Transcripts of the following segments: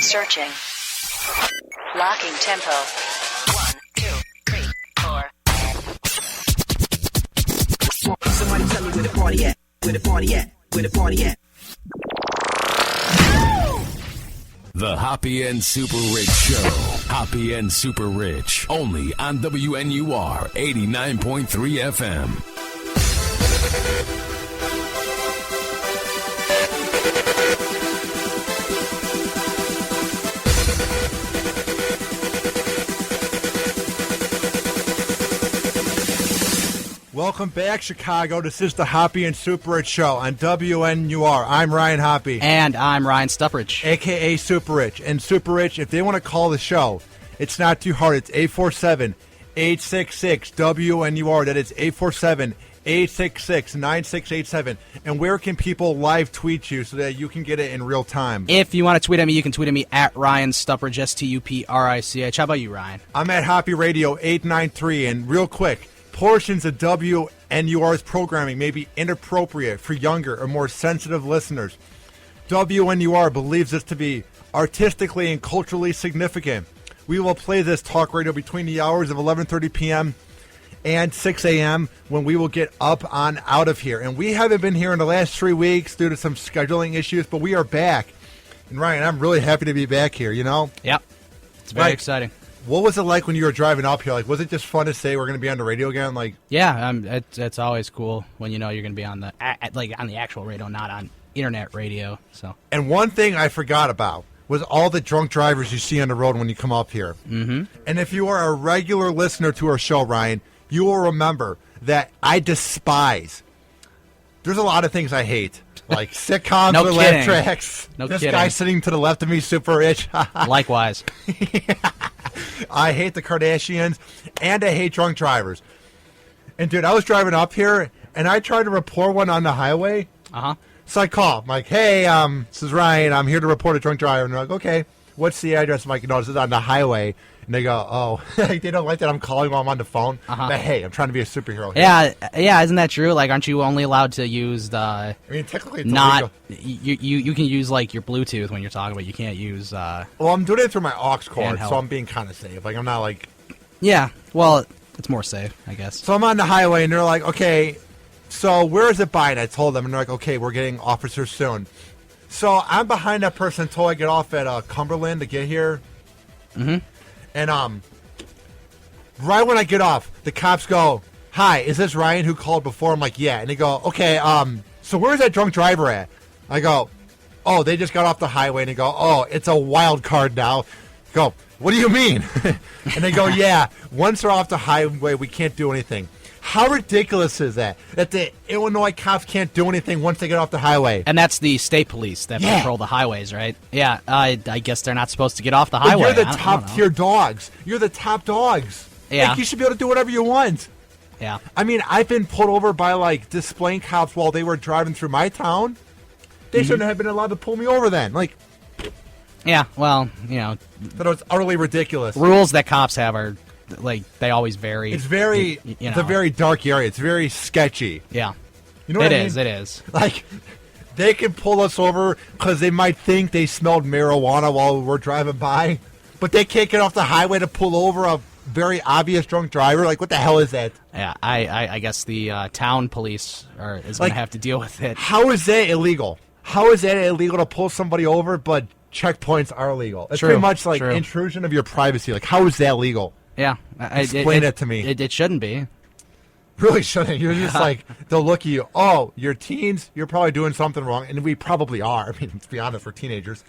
Searching. Locking tempo. 1, 2, 3, 4. Somebody tell me where the party at. Where the party at. Where the party at. The Hoppe and SuperRICH Show. Hoppe and SuperRICH. Only on WNUR 89.3 FM. Welcome back, Chicago. This is the Hoppe and SuperRICH Show on WNUR. I'm Ryan Hoppe. And I'm Ryan StuffRich. A.K.A. SuperRICH. And SuperRICH, if they want to call the show, it's not too hard. It's 847-866-WNUR. That is 847-866-9687. And where can people live tweet you so that you can get it in real time? If you want to tweet at me, you can tweet at me at Ryan StuffRich, STUPRICH. How about you, Ryan? I'm at Hoppe Radio 893. And real quick, portions of WNUR's programming may be inappropriate for younger or more sensitive listeners. WNUR believes this to be artistically and culturally significant. We will play this talk radio between the hours of 11:30 p.m. and 6 a.m. when we will get up on out of here. And we haven't been here in the last 3 weeks due to some scheduling issues, but we are back. And Ryan, I'm really happy to be back here, you know? Yep. It's very exciting. What was it like when you were driving up here? Like, was it just fun to say we're going to be on the radio again? Like, yeah, it's always cool when you know you're going to be on the on the actual radio, not on internet radio. So. And one thing I forgot about was all the drunk drivers you see on the road when you come up here. Mm-hmm. And if you are a regular listener to our show, Ryan, you will remember that I despise. There's a lot of things I hate, like sitcoms no with kidding. laugh tracks. No this kidding. guy sitting to the left of me, SuperRICH. Likewise. I hate the Kardashians, and I hate drunk drivers. And, dude, I was driving up here, and I tried to report one on the highway. Uh-huh. So I call. I'm like, hey, this is Ryan. I'm here to report a drunk driver. And they're like, okay, what's the address? I'm like, no, this is on the highway. And they go, oh, they don't like that I'm calling while I'm on the phone. Uh-huh. But, hey, I'm trying to be a superhero here. Yeah, isn't that true? Like, aren't you only allowed to use the... I mean, technically it's not illegal. you can use, like, your Bluetooth when you're talking, but you can't use... Well, I'm doing it through my aux cord, handheld. so I'm being kind of safe. Like, I'm not, like... Yeah, well, it's more safe, I guess. So I'm on the highway, and they're like, okay, so where is it by? And I told them, and they're like, okay, we're getting officers soon. So I'm behind that person until I get off at Cumberland to get here. Mm-hmm. And right when I get off, the cops go, hi, is this Ryan who called before? I'm like, yeah. And they go, okay, so where's that drunk driver at? I go, oh, they just got off the highway. And they go, oh, it's a wild card now. I go, what do you mean? And they go, yeah, once they're off the highway, we can't do anything. How ridiculous is that? That the Illinois cops can't do anything once they get off the highway. And that's the state police that patrol the highways, right? Yeah, I guess they're not supposed to get off the highway. But you're the top-tier dogs. You're the top dogs. Yeah. Like, you should be able to do whatever you want. Yeah. I mean, I've been pulled over by, like, displaying cops while they were driving through my town. They shouldn't have been allowed to pull me over then. Like... Yeah, well, you know... That was utterly ridiculous. Rules that cops have are, like, they always vary. It's very... It's a very dark area. It's very sketchy. Yeah. You know what I mean? It is. Like, they can pull us over because they might think they smelled marijuana while we're driving by, but they can't get off the highway to pull over a very obvious drunk driver. Like, what the hell is that? Yeah, I guess the town police is going to have to deal with it. How is that illegal? How is that illegal to pull somebody over, but checkpoints are illegal? It's pretty much like intrusion of your privacy. Like, how is that legal? Yeah. Explain it to me. It shouldn't be. Really shouldn't. You're just like, they'll look at you, oh, you're teens, you're probably doing something wrong. And we probably are. I mean, to be honest, we're teenagers.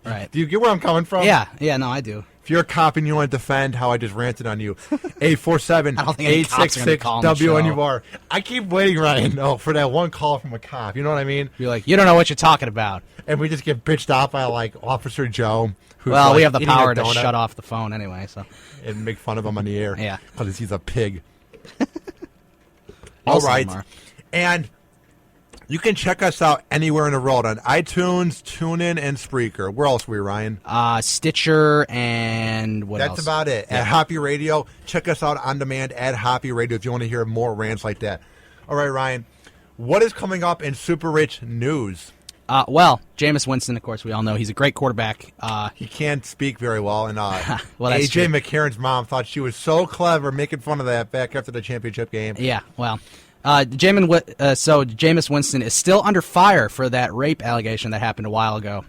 Right. Do you get where I'm coming from? Yeah, no, I do. If you're a cop and you want to defend how I just ranted on you, 847-866-WNUR. I keep waiting, Ryan, for that one call from a cop. You know what I mean? You're like, you don't know what you're talking about. And we just get bitched out by, like, Officer Joe. Well, like, we have the power to shut off the phone anyway, so. And make fun of him on the air. Yeah. Because he's a pig. All right. And you can check us out anywhere in the world on iTunes, TuneIn, and Spreaker. Where else were we, Ryan? Stitcher and what else? That's about it. Yeah. At Hoppe Radio. Check us out on demand at Hoppe Radio if you want to hear more rants like that. All right, Ryan. What is coming up in SuperRICH news? Well, Jameis Winston, of course, we all know he's a great quarterback. He can't speak very well, and Well, that's AJ true. McCarron's mom thought she was so clever making fun of that back after the championship game. Yeah, well, Jameis Winston is still under fire for that rape allegation that happened a while ago.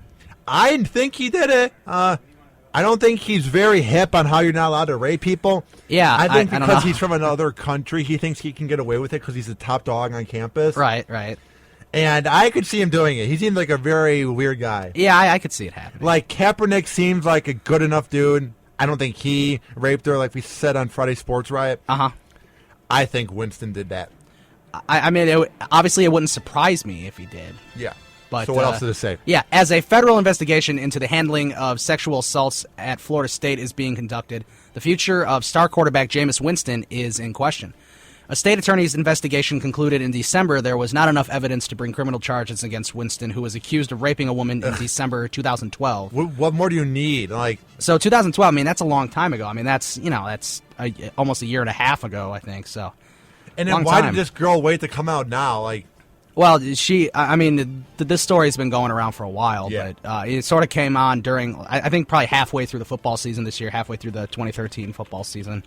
I think he did it. I don't think he's very hip on how you're not allowed to rape people. Yeah, I think I don't because know. he's from another country, he thinks he can get away with it because he's the top dog on campus. Right. And I could see him doing it. He seems like a very weird guy. Yeah, I could see it happening. Like, Kaepernick seems like a good enough dude. I don't think he raped her like we said on Friday Sports Riot. Uh-huh. I think Winston did that. I mean, obviously it wouldn't surprise me if he did. Yeah. But, So what else did it say? Yeah, as a federal investigation into the handling of sexual assaults at Florida State is being conducted, the future of star quarterback Jameis Winston is in question. A state attorney's investigation concluded in December there was not enough evidence to bring criminal charges against Winston, who was accused of raping a woman in December 2012. What more do you need? Like, So 2012, I mean, that's a long time ago. I mean, that's almost a year and a half ago, I think. So, and long then why time. did this girl wait to come out now? Like, well, this story's been going around for a while, Yeah. but it sort of came on during, I think, probably halfway through the football season this year, halfway through the 2013 football season.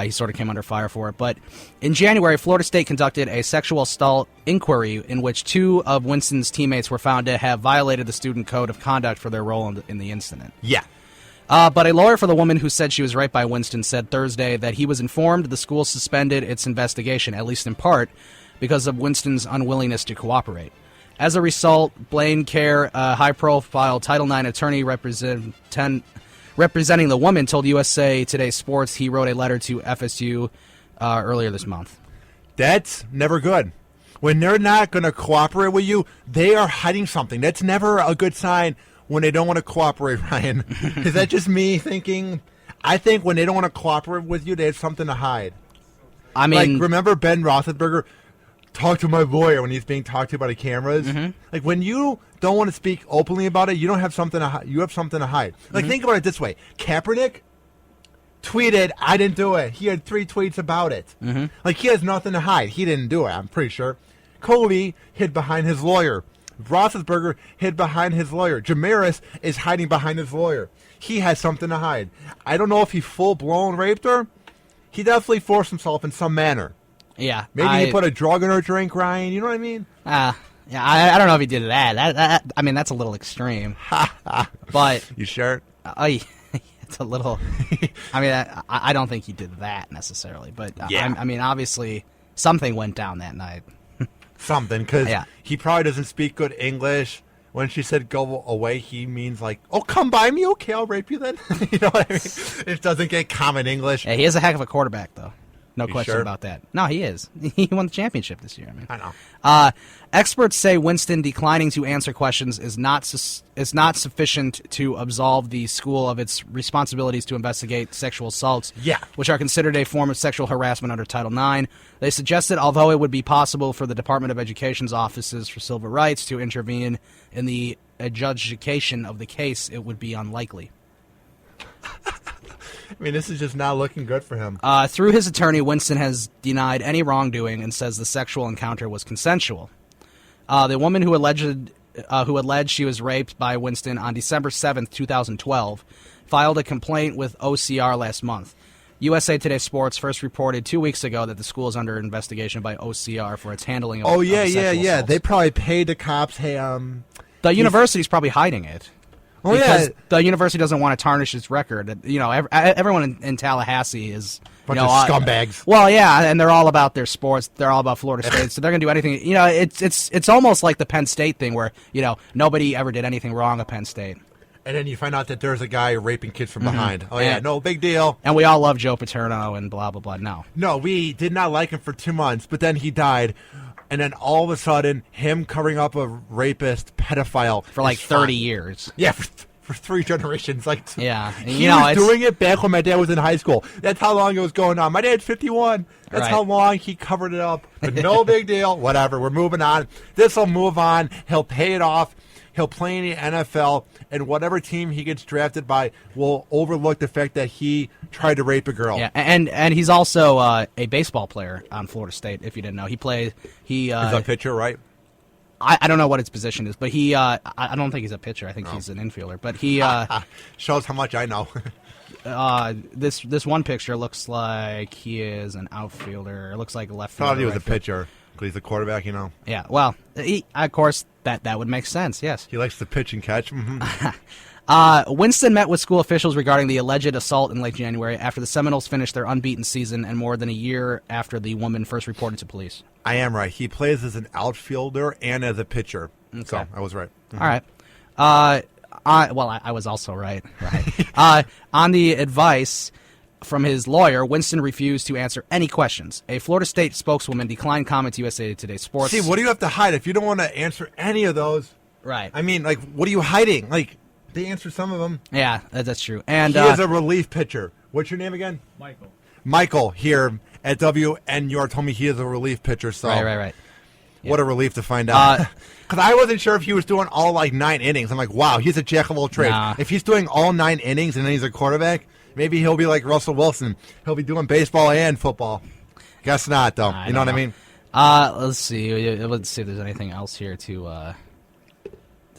He sort of came under fire for it. But in January, Florida State conducted a sexual assault inquiry in which 2 of Winston's teammates were found to have violated the student code of conduct for their role in the incident. yeah. But a lawyer for the woman who said she was raped by Winston said Thursday that he was informed the school suspended its investigation, at least in part, because of Winston's unwillingness to cooperate. As a result, Blaine Kerr, a high-profile Title IX attorney representing the woman, told USA Today Sports he wrote a letter to FSU earlier this month. That's never good. When they're not going to cooperate with you, they are hiding something. That's never a good sign when they don't want to cooperate, Ryan. Is that just me thinking? I think when they don't want to cooperate with you, they have something to hide. I mean, Like, remember Ben Roethlisberger? Talk to my lawyer when he's being talked to by the cameras. Mm-hmm. Like, when you don't want to speak openly about it, you don't have something to hide. You have something to hide. Like, think about it this way: Kaepernick tweeted, "I didn't do it." He had 3 tweets about it. Like, he has nothing to hide. He didn't do it. I'm pretty sure. Kobe hid behind his lawyer. Roethlisberger hid behind his lawyer. Jameis is hiding behind his lawyer. He has something to hide. I don't know if he full blown raped her. He definitely forced himself in some manner. yeah. Maybe he put a drug in her drink, Ryan. You know what I mean? Yeah, I don't know if he did that. I mean, that's a little extreme. But You sure? it's a little. I mean, I don't think he did that necessarily. But Yeah. I mean, obviously, something went down that night. Something, because Yeah. he probably doesn't speak good English. When she said go away, he means like, oh, come by me, okay, I'll rape you then. You know what I mean? It doesn't get common English. Yeah, he is a heck of a quarterback, though. No You question sure? about that. No, he is. He won the championship this year. I mean, I know. Experts say Winston declining to answer questions is not sufficient to absolve the school of its responsibilities to investigate sexual assaults, Yeah. which are considered a form of sexual harassment under Title IX. They suggested, although it would be possible for the Department of Education's offices for civil rights to intervene in the adjudication of the case, it would be unlikely. I mean, this is just not looking good for him. Through his attorney, Winston has denied any wrongdoing and says the sexual encounter was consensual. The woman who alleged she was raped by Winston on December 7th, 2012, filed a complaint with OCR last month. USA Today Sports first reported 2 weeks ago that the school is under investigation by OCR for its handling of Oh, yeah, of yeah, sexual yeah. assaults. They probably paid the cops, hey, The university's probably hiding it. Oh, Because yeah. the university doesn't want to tarnish its record. You know, everyone in Tallahassee is Bunch you know, of scumbags. Well, yeah, and they're all about their sports. They're all about Florida State, so they're gonna do anything. You know, it's almost like the Penn State thing, where you know nobody ever did anything wrong at Penn State, And then you find out that there's a guy raping kids from behind. Oh, yeah, And- no big deal. and we all love Joe Paterno and blah blah blah. No, No, we did not like him for 2 months, but then he died. And then all of a sudden, him covering up a rapist, pedophile. for like is 30 fine. years. Yeah, for 3 generations. Like, Yeah, and, he you know, was it's- doing it back when my dad was in high school. That's how long it was going on. My dad's 51. That's Right. how long he covered it up. But no big deal. Whatever. We're moving on. This will move on. He'll pay it off. He'll play in the NFL, and whatever team he gets drafted by will overlook the fact that he tried to rape a girl. Yeah, and he's also a baseball player on Florida State. If you didn't know, he He's a pitcher, right? I don't know what his position is, but he I don't think he's a pitcher. I think he's an infielder. But he shows how much I know. This one picture looks like he is an outfielder. It looks like a left fielder. Thought he was right a pitcher. He's a quarterback, you know. Yeah, well, of course, that would make sense, yes. He likes to pitch and catch. Winston met with school officials regarding the alleged assault in late January after the Seminoles finished their unbeaten season and more than a year after the woman first reported to police. I am right. He plays as an outfielder and as a pitcher. Okay. So I was right. All right. I was also right. On the advice from his lawyer, Winston refused to answer any questions. A Florida State spokeswoman declined comment to USA Today Sports. See, what do you have to hide if you don't want to answer any of those? Right. I mean, like, what are you hiding? Like, they answered some of them. Yeah, that's true. And he is a relief pitcher. What's your name again? Michael here at WNUR told me he is a relief pitcher. So Right. What a relief to find out. Because I wasn't sure if he was doing all, 9 innings. I'm like, wow, he's a jack of all trades. Nah. If he's doing all 9 innings and then he's a quarterback, maybe he'll be like Russell Wilson. He'll be doing baseball and football. Guess not, though. You know what I mean? Let's see. Let's see if there's anything else here to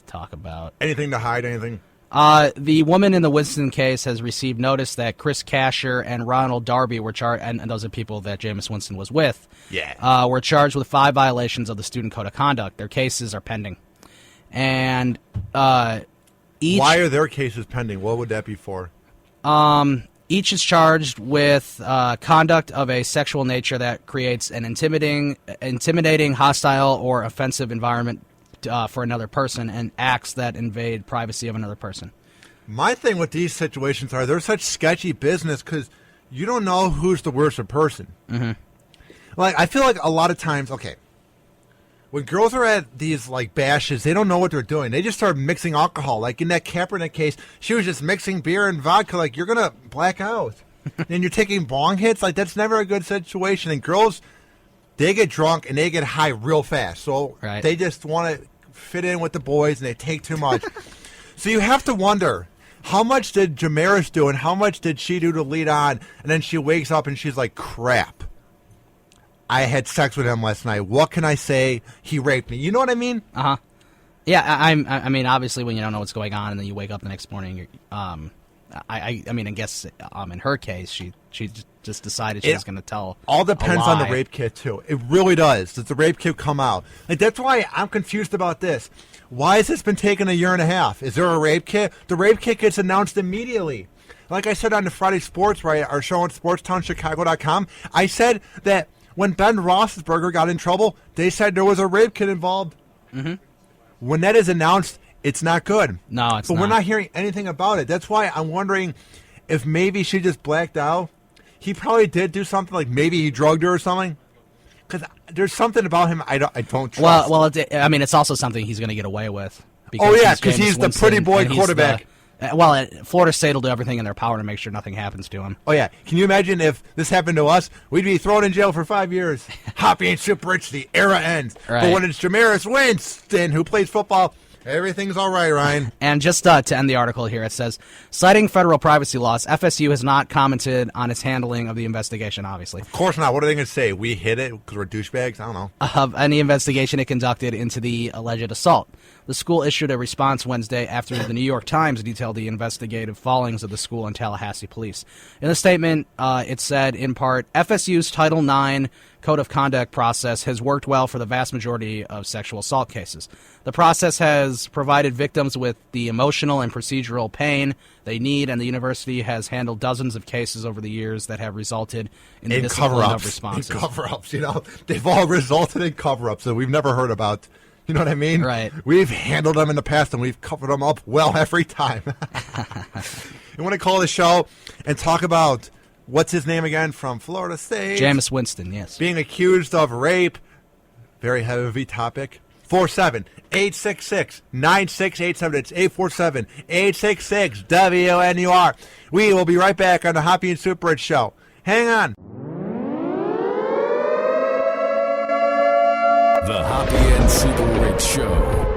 talk about. Anything to hide, anything? The woman in the Winston case has received notice that Chris Casher and Ronald Darby were charged, and those are people that Jameis Winston was with, were charged with 5 violations of the student code of conduct. Their cases are pending. And why are their cases pending? What would that be for? Each is charged with conduct of a sexual nature that creates an intimidating, hostile, or offensive environment for another person, and acts that invade privacy of another person. My thing with these situations are they're such sketchy business because you don't know who's the worst person. Mm-hmm. Like, I feel like a lot of times, when girls are at these, bashes, they don't know what they're doing. They just start mixing alcohol. Like, in that Kaepernick case, she was just mixing beer and vodka. Like, you're going to black out. And you're taking bong hits. Like, that's never a good situation. And girls, they get drunk and they get high real fast. So they just want to fit in with the boys and they take too much. So you have to wonder, how much did Jameis do and how much did she do to lead on? And then she wakes up and she's like, crap. I had sex with him last night. What can I say? He raped me. You know what I mean? Uh-huh. Yeah, I mean, obviously when you don't know what's going on and then you wake up the next morning, I guess in her case, she just decided she was going to tell. All depends on the rape kit, too. It really does. Does the rape kit come out? Like, that's why I'm confused about this. Why has this been taking a year and a half? Is there a rape kit? The rape kit gets announced immediately. Like I said on the Friday Sports, our show on SportsTownChicago.com, I said that when Ben Roethlisberger got in trouble, they said there was a rape kit involved. Mm-hmm. When that is announced, it's not good. No, it's not. But we're not hearing anything about it. That's why I'm wondering if maybe she just blacked out. He probably did do something, like maybe he drugged her or something. Because there's something about him I don't trust. Well, it's also something he's going to get away with. Because he's the pretty boy quarterback. Florida State will do everything in their power to make sure nothing happens to him. Oh, yeah. Can you imagine if this happened to us? We'd be thrown in jail for 5 years. Hoppe and SuperRICH, the era ends. Right. But when it's Jameis Winston who plays football, everything's all right, Ryan. And just to end the article here, it says, citing federal privacy laws, FSU has not commented on its handling of the investigation, obviously. Of course not. What are they going to say? We hit it because we're douchebags? I don't know. Of any investigation it conducted into the alleged assault. The school issued a response Wednesday after the New York Times detailed the investigative fallings of the school and Tallahassee police. In the statement, it said, in part, FSU's Title IX Code of Conduct process has worked well for the vast majority of sexual assault cases. The process has provided victims with the emotional and procedural pain they need, and the university has handled dozens of cases over the years that have resulted in the discipline of responses. In cover-ups, they've all resulted in cover-ups that we've never heard about. You know what I mean? Right. We've handled them in the past, and we've covered them up well every time. You want to call the show and talk about, what's his name again, from Florida State? Jameis Winston, yes. Being accused of rape. Very heavy topic. 47866-9687. It's 847-866-WNUR. We will be right back on the Hoppe and SuperRICH show. Hang on. The Hoppe and SuperRICH Show.